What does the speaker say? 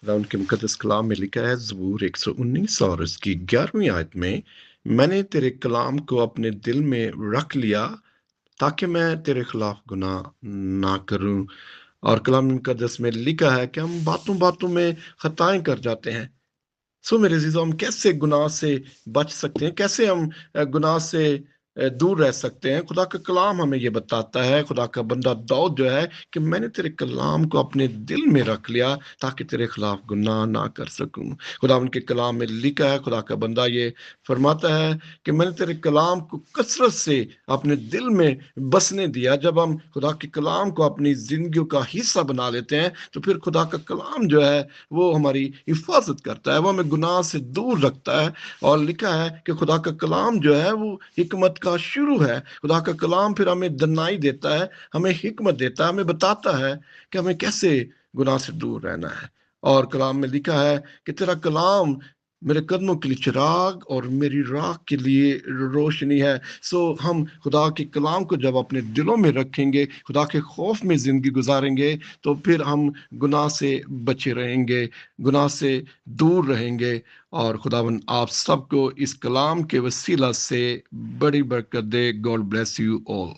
खुदावंद के मुकद्दस कलाम में लिखा है ज़बूर 119 और उसकी 11वीं आयत में, मैंने तेरे कलाम को अपने दिल में रख लिया ताकि मैं तेरे खिलाफ गुनाह ना करूं। और कलाम मुकद्दस में लिखा है कि हम बातों बातों में खताएं कर जाते हैं। मेरे अजीजों, हम कैसे गुनाह से बच सकते हैं, कैसे हम गुनाह से दूर रह सकते हैं? खुदा का कलाम हमें ये बताता है, खुदा का बंदा दाऊद जो है, कि मैंने तेरे कलाम को अपने दिल में रख लिया ताकि तेरे खिलाफ गुनाह ना कर सकूं। खुदा उनके कलाम में लिखा है, खुदा का बंदा ये फरमाता है कि मैंने तेरे कलाम को कसरत से अपने दिल में बसने दिया। जब हम खुदा के कलाम को अपनी जिंदगी का हिस्सा बना लेते हैं, तो फिर खुदा का कलाम जो है वो हमारी हिफाजत करता है, वो हमें गुनाह से दूर रखता है। और लिखा है कि खुदा का कलाम जो है वो हिकमत का शुरू है। खुदा का कलाम फिर हमें दनाई देता है, हमें हिकमत देता है, हमें बताता है कि हमें कैसे गुनाह से दूर रहना है। और कलाम में लिखा है कि तेरा कलाम मेरे कदमों के लिए चिराग और मेरी राह के लिए रोशनी है। हम खुदा के कलाम को जब अपने दिलों में रखेंगे, खुदा के खौफ में जिंदगी गुजारेंगे, तो फिर हम गुनाह से बचे रहेंगे, गुनाह से दूर रहेंगे। और खुदावन आप सबको इस कलाम के वसीला से बड़ी बरकत दे। God bless you all.